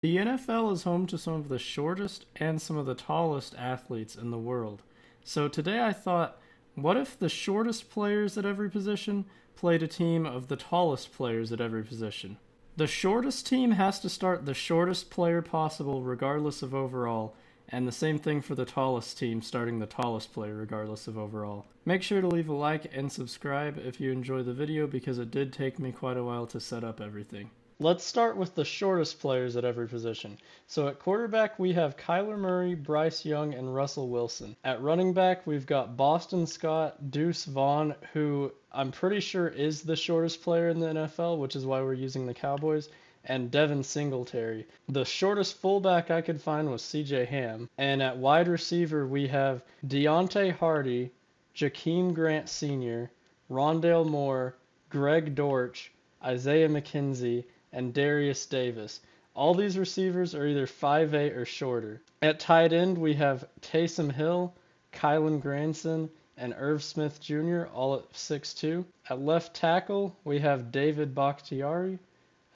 The NFL is home to some of the shortest and some of the tallest athletes in the world. So today I thought, what if the shortest players at every position played a team of the tallest players at every position? The shortest team has to start the shortest player possible regardless of overall, and the same thing for the tallest team starting the tallest player regardless of overall. Make sure to leave a like and subscribe if you enjoy the video because it did take me quite a while to set up everything. Let's start with the shortest players at every position. So at quarterback, we have Kyler Murray, Bryce Young, and Russell Wilson. At running back, we've got Boston Scott, Deuce Vaughn, who I'm pretty sure is the shortest player in the NFL, which is why we're using the Cowboys, and Devin Singletary. The shortest fullback I could find was CJ Ham. And at wide receiver, we have Deontay Hardy, Jakeem Grant Sr., Rondale Moore, Greg Dortch, Isaiah McKenzie, and Darius Davis. All these receivers are either 5'8 or shorter. At tight end, we have Taysom Hill, Kylan Granson, and Irv Smith Jr., all at 6'2". At left tackle, we have David Bakhtiari.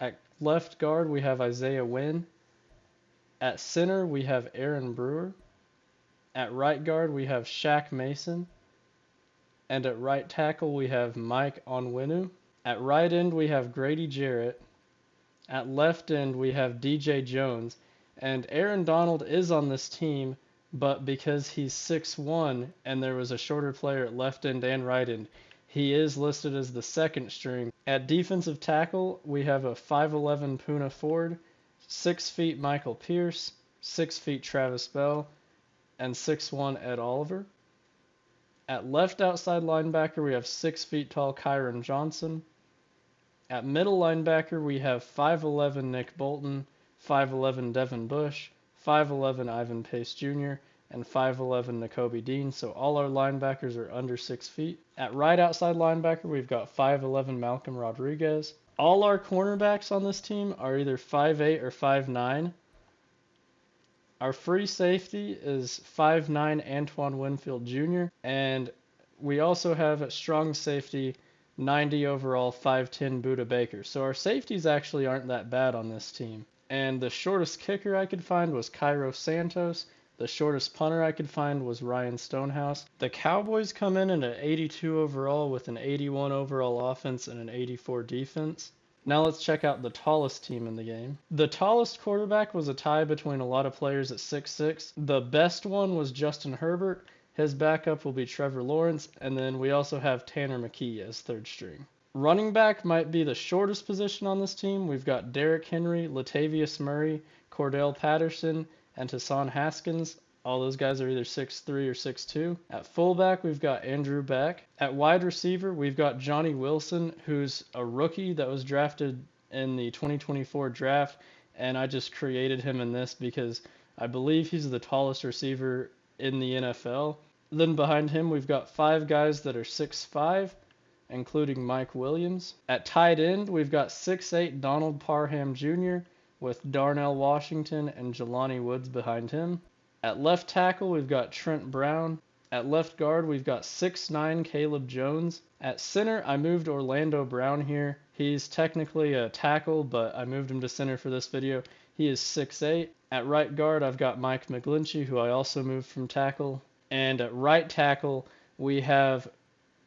At left guard, we have Isaiah Wynn. At center, we have Aaron Brewer. At right guard, we have Shaq Mason. And at right tackle, we have Mike Onwenu. At right end, we have Grady Jarrett. At left end, we have DJ Jones, and Aaron Donald is on this team, but because he's 6'1", and there was a shorter player at left end and right end, he is listed as the second string. At defensive tackle, we have a 5'11 Poona Ford, 6 feet Michael Pierce, 6 feet Travis Bell, and 6'1 Ed Oliver. At left outside linebacker, we have 6 feet tall Kyron Johnson. At middle linebacker, we have 5'11 Nick Bolton, 5'11 Devin Bush, 5'11 Ivan Pace Jr., and 5'11 Nakobe Dean, so all our linebackers are under 6 feet. At right outside linebacker, we've got 5'11 Malcolm Rodriguez. All our cornerbacks on this team are either 5'8 or 5'9. Our free safety is 5'9 Antoine Winfield Jr., and we also have at strong safety 90 overall, 5'10 Budda Baker. So our safeties actually aren't that bad on this team. And the shortest kicker I could find was Cairo Santos. The shortest punter I could find was Ryan Stonehouse. The Cowboys come in at an 82 overall with an 81 overall offense and an 84 defense. Now let's check out the tallest team in the game. The tallest quarterback was a tie between a lot of players at 6'6". The best one was Justin Herbert. His backup will be Trevor Lawrence, and then we also have Tanner McKee as third string. Running back might be the shortest position on this team. We've got Derrick Henry, Latavius Murray, Cordell Patterson, and Hassan Haskins. All those guys are either 6'3 or 6'2". At fullback, we've got Andrew Beck. At wide receiver, we've got Johnny Wilson, who's a rookie that was drafted in the 2024 draft, and I just created him in this because I believe he's the tallest receiver in the NFL. Then behind him, we've got 5 guys that are 6'5", including Mike Williams. At tight end, we've got 6'8 Donald Parham Jr. with Darnell Washington and Jelani Woods behind him. At left tackle, we've got Trent Brown. At left guard, we've got 6'9 Caleb Jones. At center, I moved Orlando Brown here. He's technically a tackle, but I moved him to center for this video. He is 6'8". At right guard, I've got Mike McGlinchey, who I also moved from tackle. And at right tackle, we have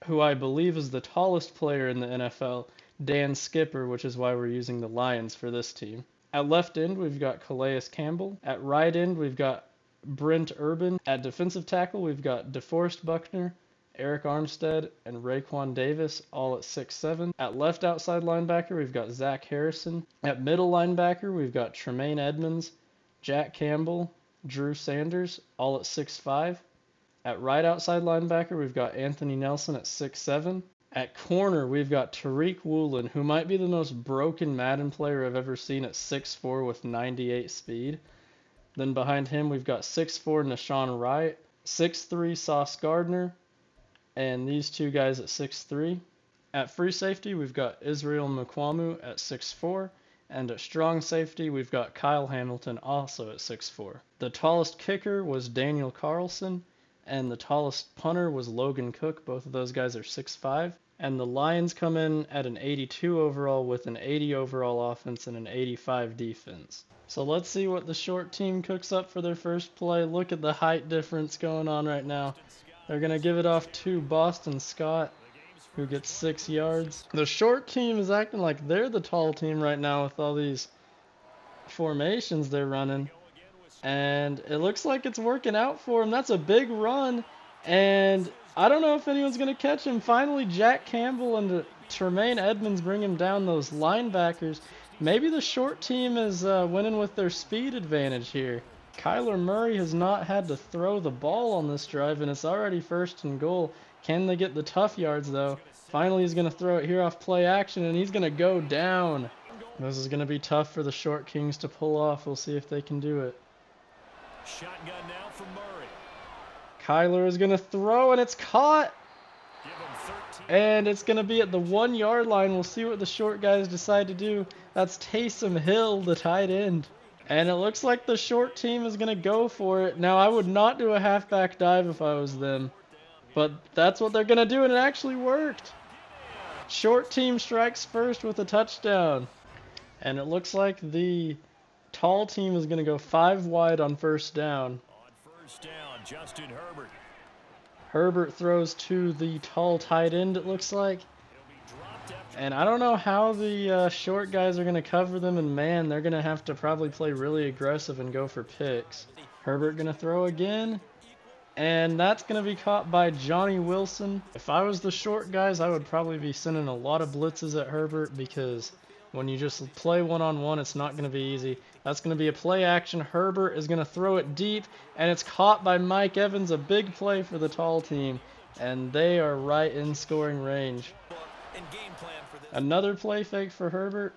who I believe is the tallest player in the NFL, Dan Skipper, which is why we're using the Lions for this team. At left end, we've got Calais Campbell. At right end, we've got Brent Urban. At defensive tackle, we've got DeForest Buckner, Eric Armstead, and Raekwon Davis, all at 6'7". At left outside linebacker, we've got Zach Harrison. At middle linebacker, we've got Tremaine Edmonds, Jack Campbell, Drew Sanders, all at 6'5". At right outside linebacker, we've got Anthony Nelson at 6'7". At corner, we've got Tariq Woolen, who might be the most broken Madden player I've ever seen at 6'4 with 98 speed. Then behind him, we've got 6'4 Nashawn Wright, 6'3 Sauce Gardner, and these two guys at 6'3". At free safety, we've got Israel Mukwamu at 6'4". And at strong safety, we've got Kyle Hamilton also at 6'4". The tallest kicker was Daniel Carlson, and the tallest punter was Logan Cook. Both of those guys are 6'5". And the Lions come in at an 82 overall with an 80 overall offense and an 85 defense. So let's see what the short team cooks up for their first play. Look at the height difference going on right now. They're going to give it off to Boston Scott, who gets 6 yards. The short team is acting like they're the tall team right now with all these formations they're running. And it looks like it's working out for him. That's a big run. And I don't know if anyone's going to catch him. Finally, Jack Campbell and Tremaine Edmonds bring him down those linebackers. Maybe the short team is winning with their speed advantage here. Kyler Murray has not had to throw the ball on this drive, and it's already 1st and goal. Can they get the tough yards, though? Finally, he's going to throw it here off play action, and he's going to go down. This is going to be tough for the short Kings to pull off. We'll see if they can do it. Shotgun now for Murray. Kyler is going to throw, and it's caught. And it's going to be at the 1 yard line. We'll see what the short guys decide to do. That's Taysom Hill, the tight end. And it looks like the short team is going to go for it. Now, I would not do a halfback dive if I was them. But that's what they're going to do, and it actually worked. Short team strikes first with a touchdown. And it looks like the tall team is going to go 5 wide on 1st down. On 1st down, Justin Herbert. Herbert throws to the tall tight end, it looks like. And I don't know how the short guys are going to cover them, and man, they're going to have to probably play really aggressive and go for picks. Herbert going to throw again, and that's going to be caught by Johnny Wilson. If I was the short guys, I would probably be sending a lot of blitzes at Herbert, because when you just play one-on-one, it's not going to be easy. That's going to be a play action. Herbert is going to throw it deep, and it's caught by Mike Evans, a big play for the tall team, and they are right in scoring range. Another play fake for Herbert,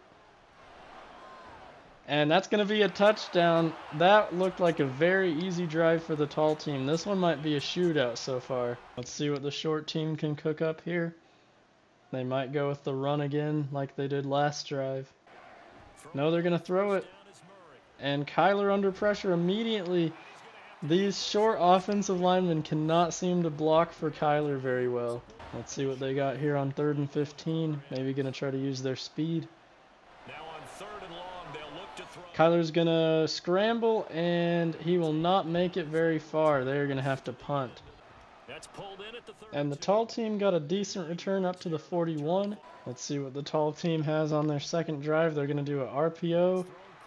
and that's going to be a touchdown. That looked like a very easy drive for the tall team. This one might be a shootout so far. Let's see what the short team can cook up here. They might go with the run again like they did last drive. No, they're going to throw it. And Kyler under pressure immediately. These short offensive linemen cannot seem to block for Kyler very well. Let's see what they got here on 3rd and 15. Maybe going to try to use their speed. Now on 3rd and long, they'll look to throw. Kyler's going to scramble, and he will not make it very far. They're going to have to punt. That's pulled in at the 32. And the tall team got a decent return up to the 41. Let's see what the tall team has on their second drive. They're going to do an RPO,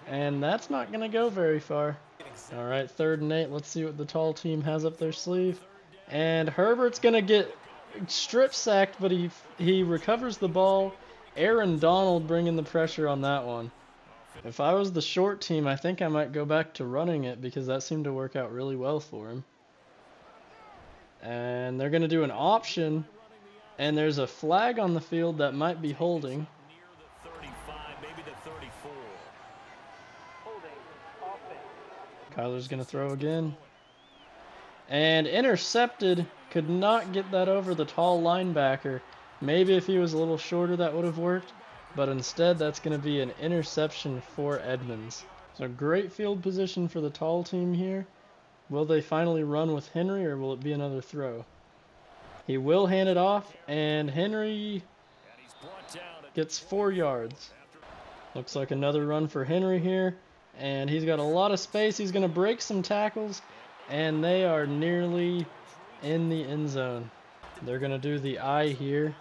and that's not going to go very far. All right, 3rd and 8. Let's see what the tall team has up their sleeve. And Herbert's going to get strip sacked, but he recovers the ball. Aaron Donald bringing the pressure on that one. If I was the short team, I think I might go back to running it, because that seemed to work out really well for him. And they're going to do an option, and there's a flag on the field that might be holding. Near the 35, maybe the 34. Kyler's going to throw again. And intercepted. Could not get that over the tall linebacker. Maybe if he was a little shorter that would have worked. But instead, that's going to be an interception for Edmonds. So great field position for the tall team here. Will they finally run with Henry, or will it be another throw? He will hand it off, and Henry gets 4 yards. Looks like another run for Henry here, and he's got a lot of space. He's going to break some tackles, and they are nearly in the end zone. They're going to do the I here.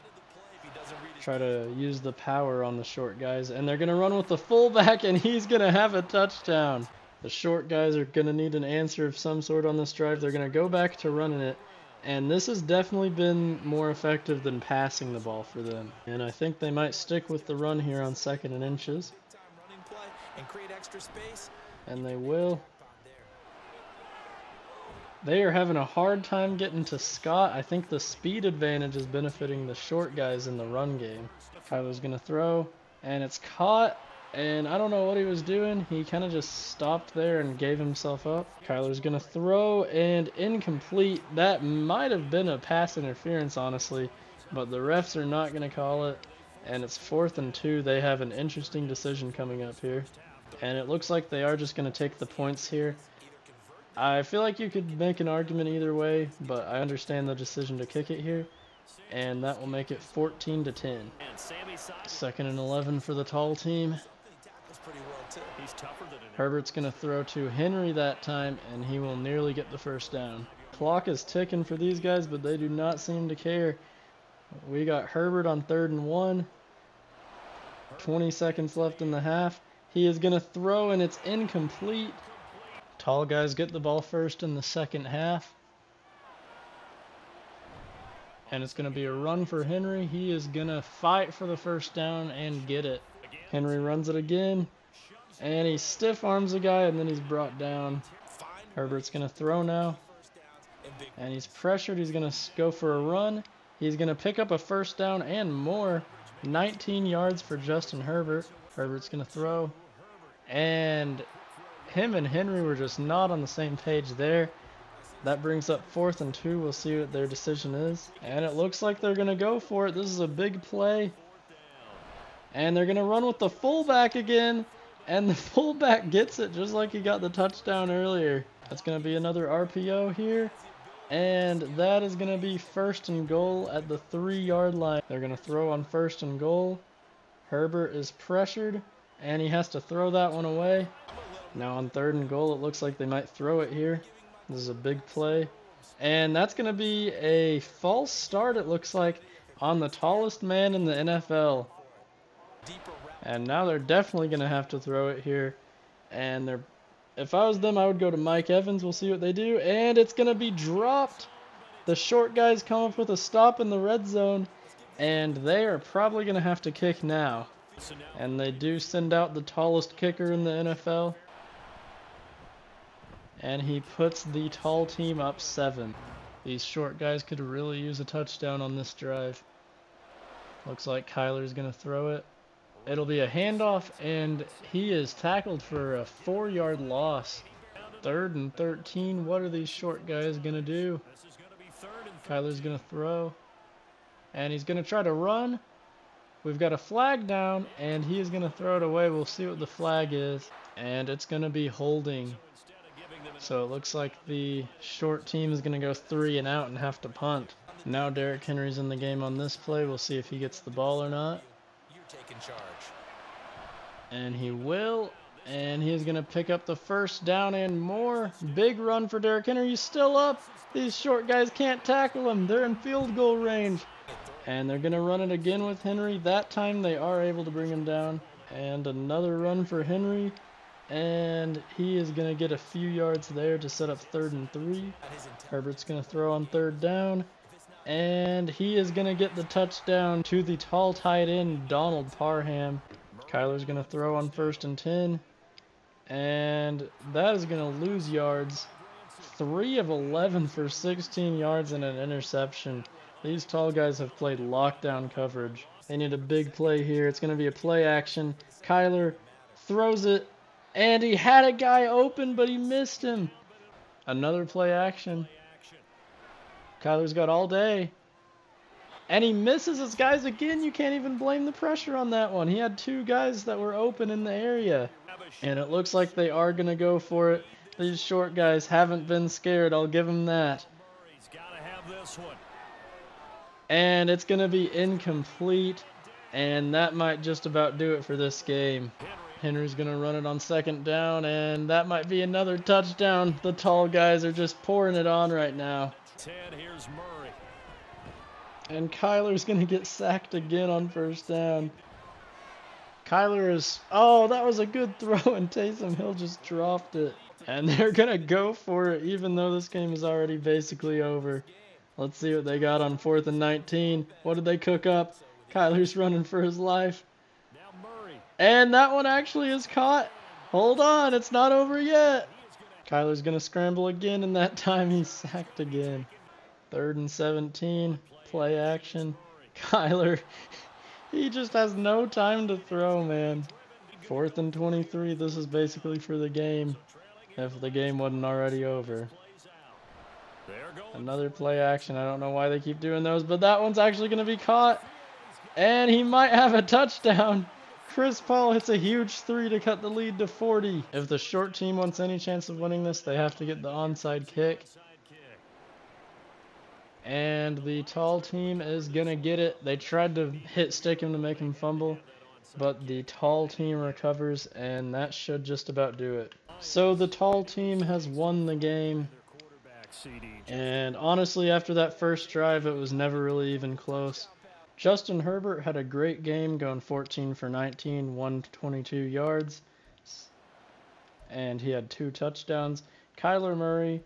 Try to use the power on the short guys, and they're going to run with the fullback, and he's going to have a touchdown. The short guys are going to need an answer of some sort on this drive. They're going to go back to running it, and this has definitely been more effective than passing the ball for them. And I think they might stick with the run here on 2nd and inches. And they will. They are having a hard time getting to Scott. I think the speed advantage is benefiting the short guys in the run game. Kyler's going to throw, and it's caught. And I don't know what he was doing. He kind of just stopped there and gave himself up. Kyler's going to throw, and incomplete. That might have been a pass interference, honestly, but the refs are not going to call it. And it's 4th and 2. They have an interesting decision coming up here. And it looks like they are just going to take the points here. I feel like you could make an argument either way, but I understand the decision to kick it here. and that will make it 14-10. 2nd and 11 for the tall team. Herbert's going to throw to Henry that time, and he will nearly get the first down. Clock is ticking for these guys, but they do not seem to care. We got Herbert on 3rd and 1. 20 seconds left in the half. He is going to throw, and it's incomplete. Tall guys get the ball first in the second half. And it's going to be a run for Henry. He is going to fight for the first down and get it. Henry runs it again. And he stiff arms a guy, and then he's brought down. Herbert's going to throw now. And he's pressured. He's going to go for a run. He's going to pick up a first down and more. 19 yards for Justin Herbert. Herbert's going to throw. And him and Henry were just not on the same page there. That brings up 4th and 2. We'll see what their decision is. And it looks like they're going to go for it. This is a big play. And they're going to run with the fullback again. And the fullback gets it just like he got the touchdown earlier. That's going to be another RPO here. And that is going to be 1st and goal at the 3-yard line. They're going to throw on 1st and goal. Herbert is pressured. And he has to throw that one away. Now on 3rd and goal, it looks like they might throw it here. This is a big play. And that's going to be a false start, it looks like, on the tallest man in the NFL. And now they're definitely going to have to throw it here. And if I was them, I would go to Mike Evans. We'll see what they do. And it's going to be dropped. The short guys come up with a stop in the red zone. And they are probably going to have to kick now. And they do send out the tallest kicker in the NFL. And he puts the tall team up 7. These short guys could really use a touchdown on this drive. Looks like Kyler's going to throw it. It'll be a handoff, and he is tackled for a 4-yard loss. 3rd and 13. What are these short guys going to do? Kyler's going to throw. And he's going to try to run. We've got a flag down, and he is going to throw it away. We'll see what the flag is. And it's going to be holding. So it looks like the short team is going to go 3 and out and have to punt. Now Derrick Henry's in the game on this play. We'll see if he gets the ball or not. And he will. And he's going to pick up the first down and more. Big run for Derrick Henry. He's still up. These short guys can't tackle him. They're in field goal range. And they're going to run it again with Henry. That time they are able to bring him down. And another run for Henry. And he is going to get a few yards there to set up 3rd and 3. Herbert's going to throw on 3rd down. And he is going to get the touchdown to the tall tight end, Donald Parham. Kyler's going to throw on 1st and 10. And that is going to lose yards. 3 of 11 for 16 yards and an interception. These tall guys have played lockdown coverage. They need a big play here. It's going to be a play action. Kyler throws it. And he had a guy open, but he missed him. Another play action. Kyler's got all day. And he misses his guys again. You can't even blame the pressure on that one. He had 2 guys that were open in the area. And it looks like they are going to go for it. These short guys haven't been scared. I'll give them that. And it's going to be incomplete. And that might just about do it for this game. Henry's going to run it on 2nd down, and that might be another touchdown. The tall guys are just pouring it on right now. 10, here's Murray. And Kyler's going to get sacked again on 1st down. Kyler is... Oh, that was a good throw, and Taysom Hill just dropped it. And they're going to go for it, even though this game is already basically over. Let's see what they got on 4th and 19. What did they cook up? Kyler's running for his life. And that one actually is caught. Hold on, it's not over yet. Kyler's going to scramble again, and that time he's sacked again. 3rd and 17, play action. Kyler, he just has no time to throw, man. 4th and 23, this is basically for the game, if the game wasn't already over. Another play action. I don't know why they keep doing those, but that one's actually going to be caught. And he might have a touchdown. Chris Paul hits a huge 3 to cut the lead to 40. If the short team wants any chance of winning this, they have to get the onside kick. And the tall team is going to get it. They tried to hit stick him to make him fumble, but the tall team recovers, and that should just about do it. So the tall team has won the game. And honestly, after that first drive, it was never really even close. Justin Herbert had a great game, going 14 for 19, 122 yards, and he had 2 touchdowns. Kyler Murray,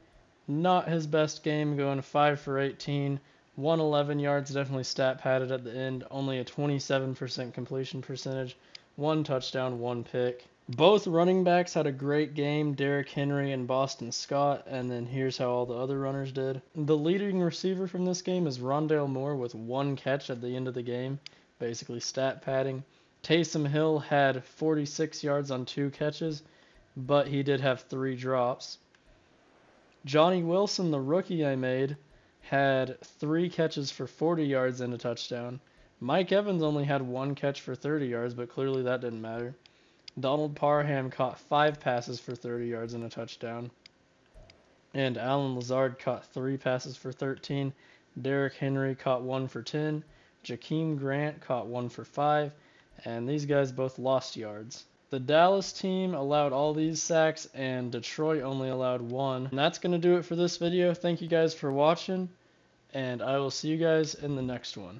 not his best game, going 5 for 18, 111 yards, definitely stat padded at the end, only a 27% completion percentage, 1 touchdown, 1 pick. Both running backs had a great game, Derrick Henry and Boston Scott, and then here's how all the other runners did. The leading receiver from this game is Rondale Moore with 1 catch at the end of the game, basically stat padding. Taysom Hill had 46 yards on 2 catches, but he did have 3 drops. Johnny Wilson, the rookie I made, had 3 catches for 40 yards and a touchdown. Mike Evans only had 1 catch for 30 yards, but clearly that didn't matter. Donald Parham caught 5 passes for 30 yards and a touchdown. And Alan Lazard caught 3 passes for 13. Derrick Henry caught 1 for 10. Jakeem Grant caught 1 for 5. And these guys both lost yards. The Dallas team allowed all these sacks, and Detroit only allowed 1. And that's going to do it for this video. Thank you guys for watching, and I will see you guys in the next one.